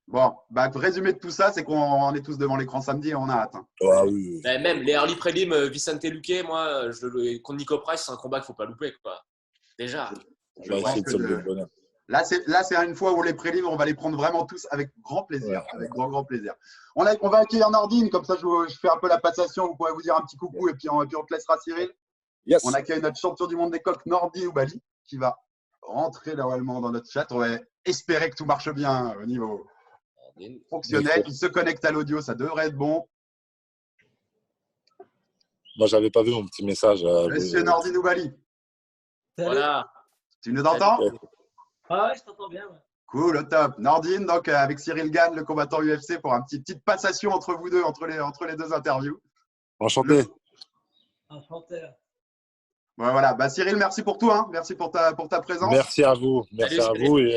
Bon, bah, résumé de tout ça, c'est qu'on est tous devant l'écran samedi et on a hâte. Hein. Ah oui. Mais même les early prelim, Vicente Luque, moi, contre Nico Price, c'est un combat qu'il faut pas louper, quoi. Déjà. Je On va pense essayer de que sauver le bonheur. Là, c'est une fois où les prélims, on va les prendre vraiment tous avec grand plaisir. Ouais. Avec grand plaisir. On va accueillir Nordine, comme ça je fais un peu la passation, vous pourrez vous dire un petit coucou et puis on te laissera Cyril. Yes. On accueille notre champion du monde des coqs, Nordine Oubali, qui va rentrer normalement dans notre chat. On va espérer que tout marche bien au niveau fonctionnel. Il se connecte à l'audio, ça devrait être bon. Moi, j'avais pas vu mon petit message. Monsieur Nordine Oubali, Voilà. tu nous entends? Ah ouais, je t'entends bien. Ouais. Cool, au top. Nordine, donc avec Cyril Gann, le combattant UFC, pour une petite passation entre vous deux, entre les deux interviews. Enchanté. Enchanté. Ouais, voilà. Bah, Cyril, merci pour tout. Hein. Merci pour ta présence. Merci à vous. Merci Salut, à Cyril. vous. Et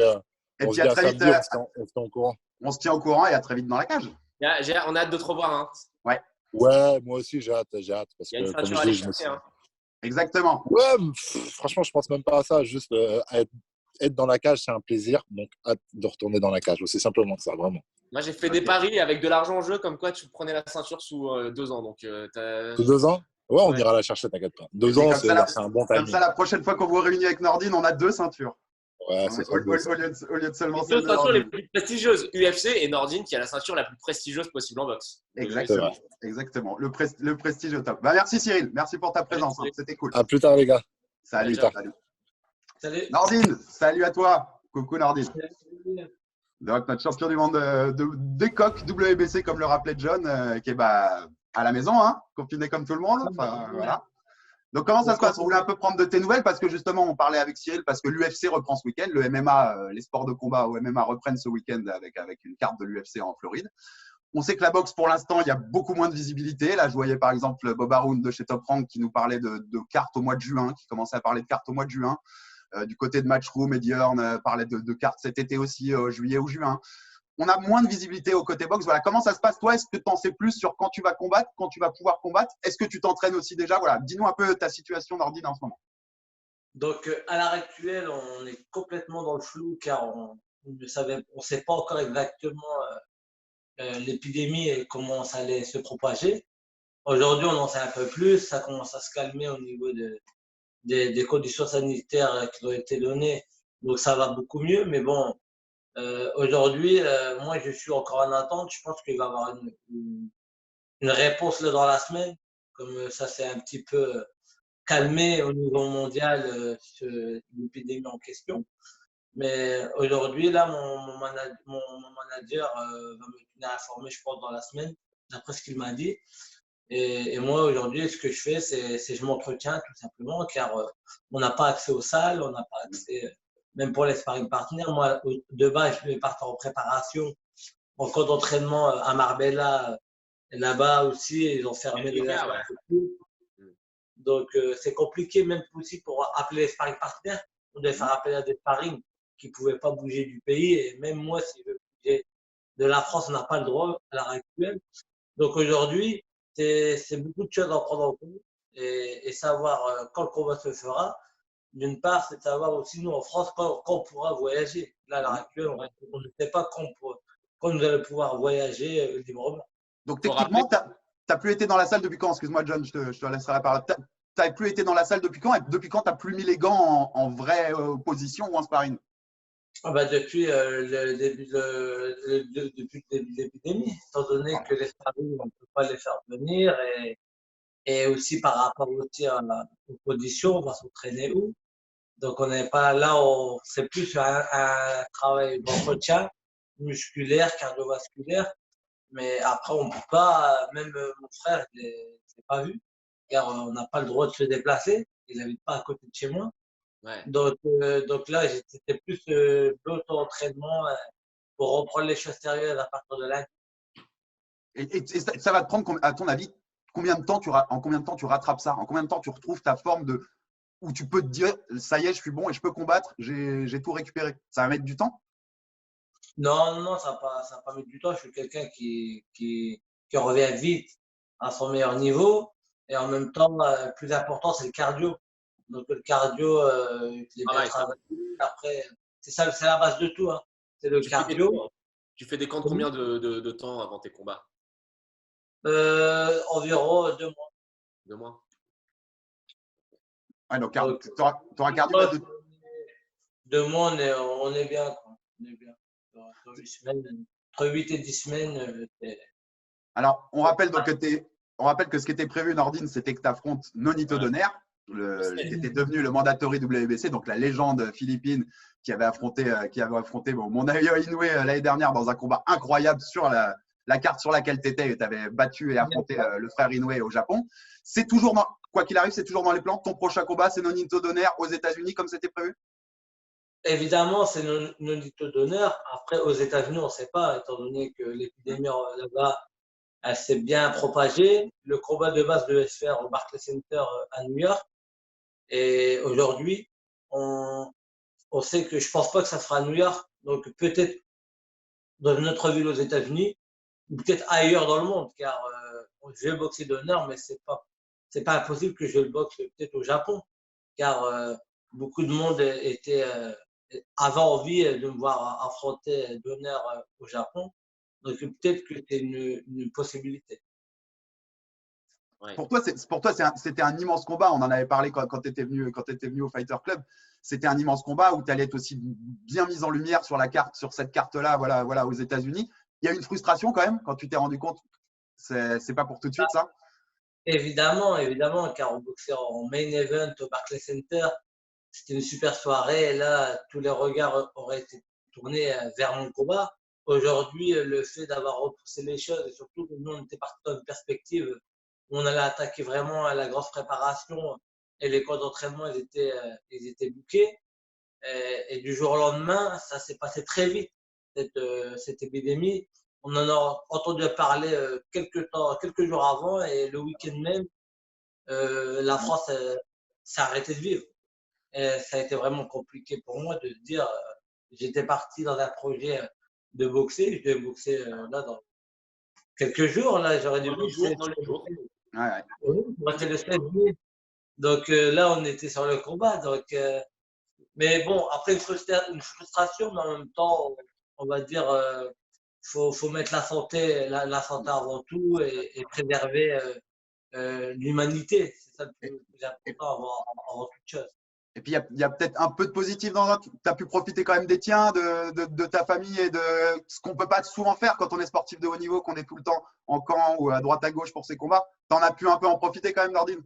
Et on puis se dit à à très vite. samedi, on se tient au courant. On se tient au courant et à très vite dans la cage. On a hâte de te revoir. Hein. Ouais, moi aussi, j'ai hâte. Parce Il y a une que, comme ceinture je à dis, aller je me chercher. suis... Hein. Exactement. Ouais, franchement, je pense même pas à ça. Juste être dans la cage, c'est un plaisir. Donc, hâte de retourner dans la cage. Aussi simplement que ça, vraiment. Moi, j'ai fait des paris avec de l'argent en jeu, comme quoi tu prenais la ceinture sous 2 ans. Donc, Sous 2 ans? Ouais, on Ouais. ira la chercher, t'inquiète pas. 2 Et ans, comme ça, là, c'est un bon Comme timing. ça, la prochaine fois qu'on vous réunit avec Nordine, on a 2 ceintures. Ouais, c'est Au lieu de seulement les celle deux de ceintures les Nordine. plus prestigieuses, UFC et Nordine, qui a la ceinture la plus prestigieuse possible en boxe. Exactement. Exactement. Le prestige au top. Bah, merci Cyril. Merci pour ta présence. Hein. C'était cool. À plus tard, les gars. Salut. Ciao. Salut. Salut. Nordine, salut à toi. Coucou Nordine. Donc, notre champion du monde des coqs WBC, comme le rappelait John, qui est à la maison, hein, confiné comme tout le monde. Enfin, voilà. Donc, comment ça se passe? On voulait un peu prendre de tes nouvelles parce que justement, on parlait avec Cyril parce que l'UFC reprend ce week-end. Le MMA, les sports de combat au MMA reprennent ce week-end avec une carte de l'UFC en Floride. On sait que la boxe, pour l'instant, il y a beaucoup moins de visibilité. Là, je voyais par exemple Bob Arum de chez Top Rank qui nous parlait de cartes au mois de juin, qui commençait à parler de cartes au mois de juin. Du côté de Matchroom, Eddie Hearn parlait de cartes cet été aussi, juillet ou juin. On a moins de visibilité au côté boxe. Voilà. Comment ça se passe, toi? Est-ce que tu en sais plus sur quand tu vas combattre, quand tu vas pouvoir combattre? Est-ce que tu t'entraînes aussi déjà? Voilà. Dis-nous un peu ta situation, Nordine, en ce moment. Donc, à l'heure actuelle, on est complètement dans le flou car on ne sait pas encore exactement l'épidémie et comment ça allait se propager. Aujourd'hui, on en sait un peu plus. Ça commence à se calmer au niveau des conditions sanitaires qui ont été données. Donc, ça va beaucoup mieux. Mais bon, aujourd'hui, moi, je suis encore en attente. Je pense qu'il va y avoir une réponse là dans la semaine. Comme ça s'est un petit peu calmé au niveau mondial l'épidémie en question. Mais aujourd'hui, là, mon manager va me tenir informé, je pense, dans la semaine, d'après ce qu'il m'a dit. Et moi, aujourd'hui, ce que je fais, c'est je m'entretiens tout simplement, car on n'a pas accès aux salles, on n'a pas accès, même pour les sparring partners. Moi, de base, je vais partir en préparation, en camp d'entraînement à Marbella. Et là-bas aussi, ils ont fermé les Africa, espaces. ouais. Donc, c'est compliqué, même aussi pour appeler les sparring partners. On devait faire appel à des sparring qui ne pouvaient pas bouger du pays. Et même moi, si je veux bouger de la France, on n'a pas le droit à l'heure actuelle. Donc, aujourd'hui, c'est beaucoup de choses à prendre en compte et savoir quand le combat se fera. D'une part, c'est de savoir aussi, nous, en France, quand on pourra voyager. Là, à l'heure actuelle, on ne sait pas quand nous allons pouvoir voyager librement. Donc, techniquement, tu n'as plus été dans la salle depuis quand? Excuse-moi, John, je te laisserai la parole. Tu n'as plus été dans la salle depuis quand? Et depuis quand tu n'as plus mis les gants en vraie position ou en sparring? Depuis le début de l'épidémie, étant donné que les sparring, on ne peut pas les faire venir et aussi par rapport aussi aux conditions, on va s'entraîner où. Donc, on n'est pas là, c'est plus un travail d'entretien musculaire, cardiovasculaire. Mais après, on ne peut pas, même mon frère, je ne l'ai pas vu, car on n'a pas le droit de se déplacer. Il n'habite pas à côté de chez moi. Ouais. Donc là, c'était plus l'auto-entraînement pour reprendre les choses sérieuses à partir de là. Et ça va te prendre, à ton avis, en combien de temps tu rattrapes ça? En combien de temps tu retrouves ta forme où tu peux te dire, ça y est, je suis bon et je peux combattre, j'ai tout récupéré? Ça va mettre du temps? Non, ça n'a pas mis du temps. Je suis quelqu'un qui revient vite à son meilleur niveau. Et en même temps, le plus important, c'est le cardio. Donc, le cardio, je l'ai bien travaillé. Après, c'est la base de tout. Hein. C'est le cardio. Tu fais des camps de combien de temps avant tes combats? Environ 2 mois. 2 mois. Ouais, donc, tu auras cardio là 2 mois, on est bien. Quoi. On est bien. Entre 8 et 10 semaines. Alors, on rappelle que ce qui était prévu, Nordine, c'était que tu affrontes Nonito Donaire, qui était devenu le mandatory WBC, donc la légende philippine qui avait affronté Monayo Inoue l'année dernière dans un combat incroyable sur la carte sur laquelle tu étais et tu avais battu et affronté le frère Inoue au Japon. C'est toujours, quoi qu'il arrive, c'est toujours dans les plans. Ton prochain combat, c'est Nonito Donaire aux États-Unis comme c'était prévu? Évidemment, c'est Nonito Donaire. Après, aux États-Unis, on ne sait pas, étant donné que l'épidémie là-bas, elle s'est bien propagée. Le combat de base devait se faire au Barclays Center à New York. Et aujourd'hui, on sait que je ne pense pas que ça sera à New York. Donc, peut-être dans une autre ville aux États-Unis ou peut-être ailleurs dans le monde, car je vais boxer d'honneur, mais c'est pas impossible que je le boxe peut-être au Japon, car beaucoup de monde avait envie de me voir affronter d'honneur au Japon. Donc, peut-être que c'est une possibilité. Ouais. Pour toi, c'était un immense combat. On en avait parlé quand tu étais venu au Fighter Club. C'était un immense combat où tu allais être aussi bien mis en lumière sur cette carte-là, voilà, aux États-Unis. Il y a eu une frustration quand même quand tu t'es rendu compte. C'est pas pour tout de suite, ça? Évidemment, car on boxait en main event au Barclays Center. C'était une super soirée. Et là, tous les regards auraient été tournés vers mon combat. Aujourd'hui, le fait d'avoir repoussé les choses et surtout que nous, on était partis dans une perspective où on allait attaquer vraiment à la grosse préparation et les camps d'entraînement, ils étaient bouqués. Et du jour au lendemain, ça s'est passé très vite, cette épidémie. On en a entendu parler quelques jours avant et le week-end même, la France s'est arrêtée de vivre. Et ça a été vraiment compliqué pour moi de se dire, j'étais parti dans un projet de boxer, je devais boxer là dans quelques jours, là j'aurais dû boxer dans les jours. Ouais. C'était le 16 juillet. Donc là on était sur le combat. Donc, mais bon, après une frustration, mais en même temps, on va dire, faut mettre la santé avant tout et préserver l'humanité. C'est ça le plus important avant toute chose. Et puis, il y a peut-être un peu de positif dans ça. Tu as pu profiter quand même des tiens, de ta famille et de ce qu'on ne peut pas souvent faire quand on est sportif de haut niveau, qu'on est tout le temps en camp ou à droite à gauche pour ses combats. Tu en as pu un peu en profiter quand même, Nordine?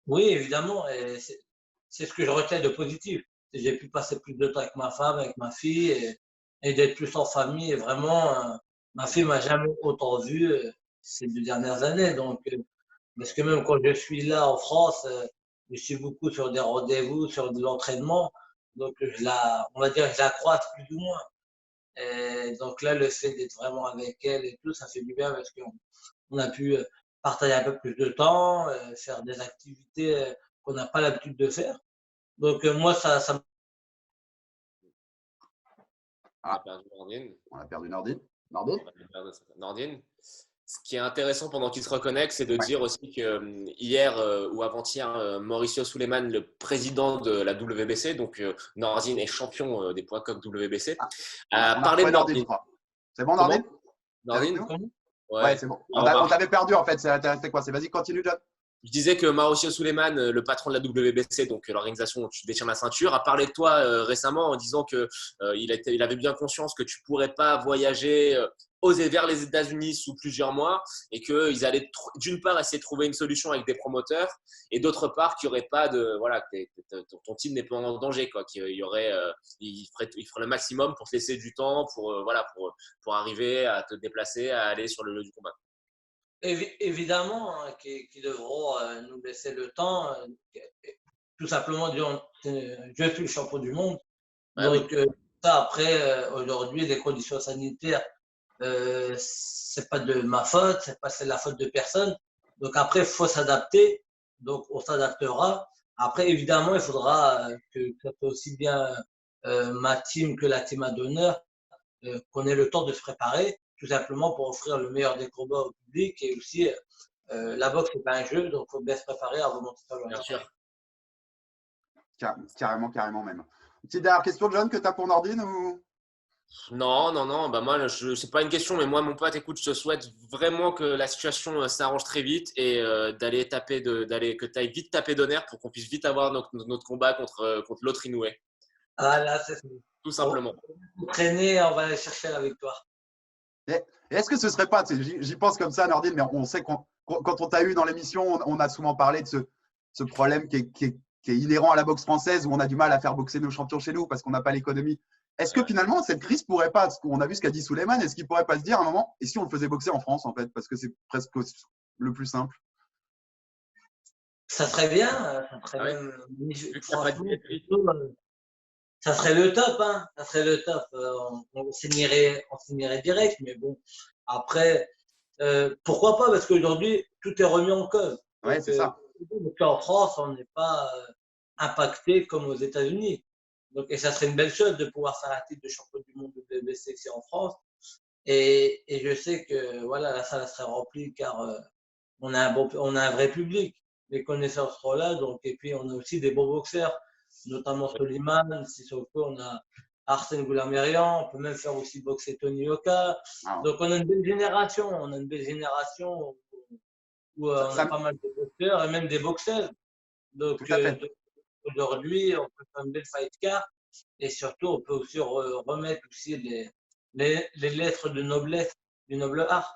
Oui, évidemment. Et c'est ce que je retiens de positif. j'ai pu passer plus de temps avec ma femme, avec ma fille et d'être plus en famille. Et vraiment, ma fille m'a jamais autant vu ces 2 dernières années. Donc, parce que même quand je suis là en France, je suis beaucoup sur des rendez-vous, sur de l'entraînement. Donc, on va dire, je la croise plus ou moins. Et donc là, le fait d'être vraiment avec elle et tout, ça fait du bien parce qu'on a pu partager un peu plus de temps, faire des activités qu'on n'a pas l'habitude de faire. Donc moi, ça On a perdu Nordine. On a perdu Nordine. Nordine. On a perdu Nordine. Ce qui est intéressant pendant qu'il se reconnecte, c'est de Ouais. dire aussi que hier ou avant-hier, Mauricio Suleiman, le président de la WBC, donc Nordine est champion des poids coq WBC, a On parlé de retrouvé Nordine, je Nordine. crois. C'est bon, Comment Nordine? Nordine Comment Ouais, c'est bon. Au On revoir. t'avait perdu en fait. C'était quoi? Vas-y, continue, John. Je disais que Mauricio Suleiman, le patron de la WBC, donc l'organisation où tu détiens la ceinture, a parlé de toi récemment en disant que il avait bien conscience que tu pourrais pas voyager vers les États-Unis sous plusieurs mois et qu'ils allaient d'une part essayer de trouver une solution avec des promoteurs et d'autre part qu'il n'y aurait pas de ton titre n'est pas en danger quoi, qu'il y aurait il ferait le maximum pour te laisser du temps pour arriver à te déplacer, à aller sur le lieu du combat. Évidemment, hein, qui devront nous laisser le temps, tout simplement dire je suis le champion du monde. Ah Donc ça après aujourd'hui les conditions sanitaires c'est pas de ma faute, c'est la faute de personne. Donc après il faut s'adapter, donc on s'adaptera. Après évidemment il faudra que ce soit aussi bien ma team que la team à d'honneur qu'on ait le temps de se préparer, tout simplement pour offrir le meilleur des combats au public et aussi la boxe c'est pas un jeu, donc il faut bien se préparer avant de monter sur le ring. Bien sûr. Carrément même. Une petite dernière question, John, que tu as pour Nordine ou... Non. Bah moi, c'est pas une question, mais moi, mon pote, écoute, je te souhaite vraiment que la situation s'arrange très vite et que tu ailles vite taper d'honneur pour qu'on puisse vite avoir notre combat contre l'autre Inoue. Ah là, c'est Tout simplement. pour traîner, on va aller chercher la victoire. Et est-ce que ce serait pas, j'y pense comme ça, Nordine, mais on sait quand on t'a eu dans l'émission, on a souvent parlé de ce problème qui est inhérent à la boxe française où on a du mal à faire boxer nos champions chez nous parce qu'on n'a pas l'économie. Est-ce que finalement, cette crise pourrait pas, on a vu ce qu'a dit Suleiman, est-ce qu'il pourrait pas se dire à un moment, et si on le faisait boxer en France en fait, parce que c'est presque le plus simple? Ça serait bien, ça serait Ah ouais. même, Franchement, ça serait le top, hein. Ça serait le top. On signerait direct, mais bon. Après, pourquoi pas? Parce qu'aujourd'hui, tout est remis en cause. Ouais, c'est ça. Donc, en France, on n'est pas impacté comme aux États-Unis. Donc, et ça serait une belle chose de pouvoir faire un titre de champion du monde de WBC ici en France. Et je sais que voilà, la salle serait remplie car on a un vrai public. Les connaisseurs seront là. Donc, et puis, on a aussi des beaux boxeurs, notamment Soliman, Sissoko, on a Arsène Goulamerian, on peut même faire aussi boxer Tony Yoka. Donc, on a une belle génération. Où on a pas mal de boxeurs et même des boxeurs. Donc, aujourd'hui, on peut faire une belle fight card et surtout, on peut aussi remettre aussi les lettres de noblesse, du noble art.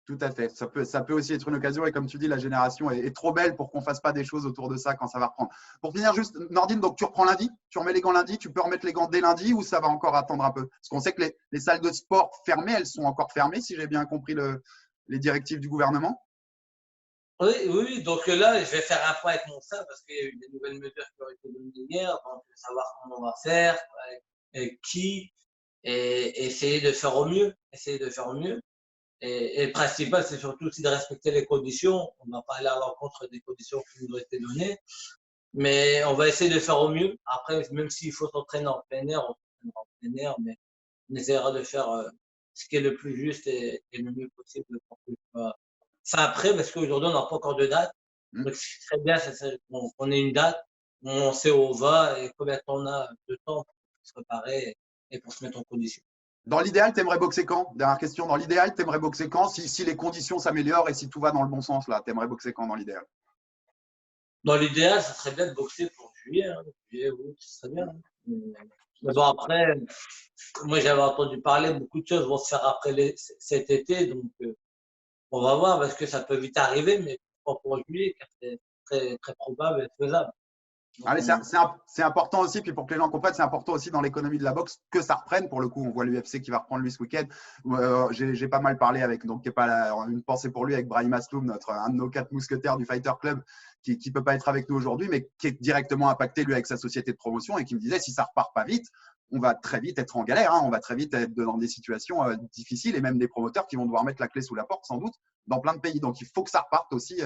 Tout à fait. Ça peut aussi être une occasion. Et comme tu dis, la génération est trop belle pour qu'on ne fasse pas des choses autour de ça quand ça va reprendre. Pour finir, juste, Nordine, donc tu reprends lundi, tu remets les gants lundi, tu peux remettre les gants dès lundi ou ça va encore attendre un peu? Parce qu'on sait que les salles de sport fermées, elles sont encore fermées, si j'ai bien compris les directives du gouvernement. Oui. Donc là, je vais faire un point avec mon staff parce qu'il y a eu des nouvelles mesures qui ont été données hier. Donc, savoir comment on va faire, avec qui, et essayer de faire au mieux. Et le principal, c'est surtout aussi de respecter les conditions. On ne va pas aller à l'encontre des conditions qui nous ont été données. Mais on va essayer de faire au mieux. Après, même s'il faut s'entraîner en plein air, on s'entraînera en plein air, mais on essaiera de faire ce qui est le plus juste et le mieux possible pour que ça après, parce qu'aujourd'hui, on n'a pas encore de date. Donc, ce qui serait bien, c'est qu'on ait une date, on sait où on va et combien de temps on a de temps pour se préparer et pour se mettre en condition. Dans l'idéal, tu aimerais boxer quand? Dernière question. Dans l'idéal, tu aimerais boxer quand si les conditions s'améliorent et si tout va dans le bon sens, là, tu aimerais boxer quand dans l'idéal? Dans l'idéal, ça serait bien de boxer pour juillet. Juillet, oui, ça serait bien. Mais bon, après, moi, j'avais entendu parler, beaucoup de choses vont se faire après cet été. Donc, on va voir parce que ça peut vite arriver, mais pas pour juillet, car c'est très, très probable et faisable. Allez, c'est important aussi, puis pour que les gens comprennent, c'est important aussi dans l'économie de la boxe que ça reprenne. Pour le coup, on voit l'UFC qui va reprendre lui ce week-end. J'ai pas mal parlé avec, donc une pensée pour lui avec Brahim Asloum, un de nos 4 mousquetaires du Fighter Club, qui peut pas être avec nous aujourd'hui, mais qui est directement impacté lui avec sa société de promotion et qui me disait si ça repart pas vite, on va très vite être en galère, hein, on va très vite être dans des situations difficiles et même des promoteurs qui vont devoir mettre la clé sous la porte sans doute dans plein de pays. Donc il faut que ça reparte aussi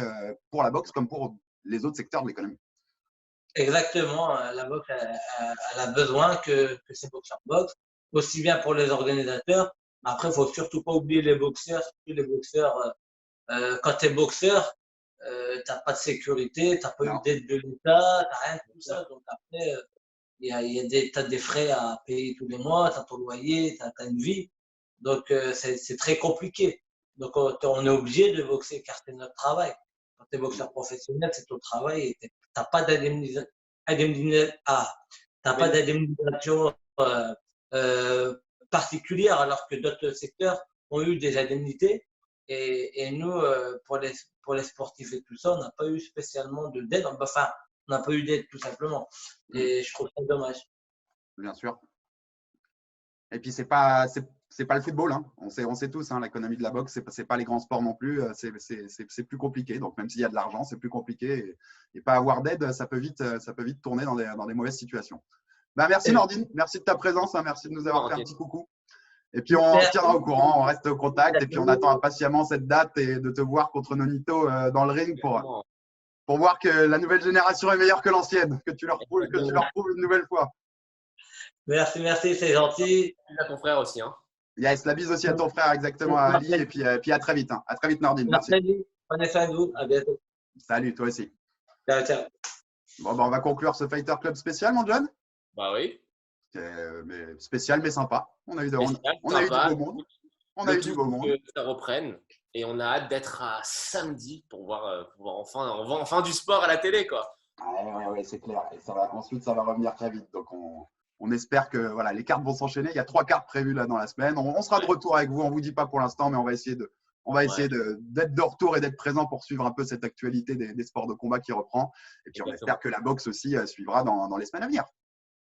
pour la boxe comme pour les autres secteurs de l'économie. Exactement, la boxe elle a besoin que ces boxeurs boxent, aussi bien pour les organisateurs. Après, il faut surtout pas oublier les boxeurs. Surtout les boxeurs, quand tu es boxeur, tu n'as pas de sécurité, tu n'as pas eu d'aide de l'État, tu n'as rien de tout ça. Donc après, tu as des frais à payer tous les mois, tu as ton loyer, tu as une vie. Donc c'est très compliqué. Donc on est obligé de boxer car c'est notre travail. Quand tu es boxeur professionnel, c'est ton travail et tu n'as pas d'indemnisation particulière alors que d'autres secteurs ont eu des indemnités. Et nous, pour les sportifs et tout ça, on n'a pas eu spécialement d'aide. Enfin, on n'a pas eu d'aide tout simplement. Et je trouve ça dommage. Bien sûr. Et puis, c'est pas le football. Hein. On sait tous, hein, l'économie de la boxe, c'est pas les grands sports non plus. C'est plus compliqué. Donc, même s'il y a de l'argent, c'est plus compliqué. Et pas avoir d'aide, ça peut vite tourner dans des mauvaises situations. Ben, merci Nordine. Merci de ta présence. Hein. Merci de nous avoir fait un petit coucou. Et puis, on se tiendra au courant. On reste au contact. Et puis, on attend impatiemment cette date et de te voir contre Nonito dans le ring pour voir que la nouvelle génération est meilleure que l'ancienne. Que tu leur prouves une nouvelle fois. Merci, c'est gentil. Et à ton frère aussi. Hein. Yes, la bise aussi à ton frère, exactement, à Ali. Et puis à très vite. Hein. À très vite, Nordine. Merci. Prenez soin de vous. À bientôt. Salut, toi aussi. Ciao. Bon, ben, on va conclure ce Fighter Club spécial, mon John. Bah oui. Mais spécial, mais sympa. On a eu du beau monde. On a eu du beau monde. Que ça reprenne. Et on a hâte d'être à samedi pour voir enfin du sport à la télé, quoi. Ouais, c'est clair. Et ensuite, ça va revenir très vite. Donc, on espère que voilà, les cartes vont s'enchaîner. Il y a 3 cartes prévues là dans la semaine. On sera de retour avec vous. On ne vous dit pas pour l'instant, mais on va essayer d'être de retour et d'être présent pour suivre un peu cette actualité des sports de combat qui reprend. Et puis, on espère que la boxe aussi suivra dans les semaines à venir.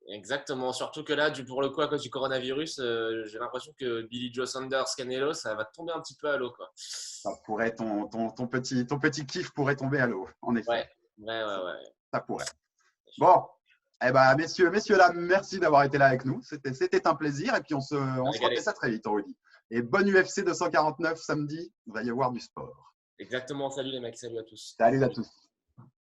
Exactement. Surtout que là, pour le coup, à cause du coronavirus, j'ai l'impression que Billy Joe Saunders, Canelo, ça va tomber un petit peu à l'eau, quoi. Ça pourrait, ton petit kiff pourrait tomber à l'eau, en effet. Ouais. Ça pourrait. Bon, eh ben, messieurs, dames, merci d'avoir été là avec nous. C'était un plaisir. Et puis, on se refait ça très vite, on vous dit. Et bonne UFC 249 samedi. Il va y avoir du sport. Exactement. Salut les mecs. Salut à tous. Salut à tous.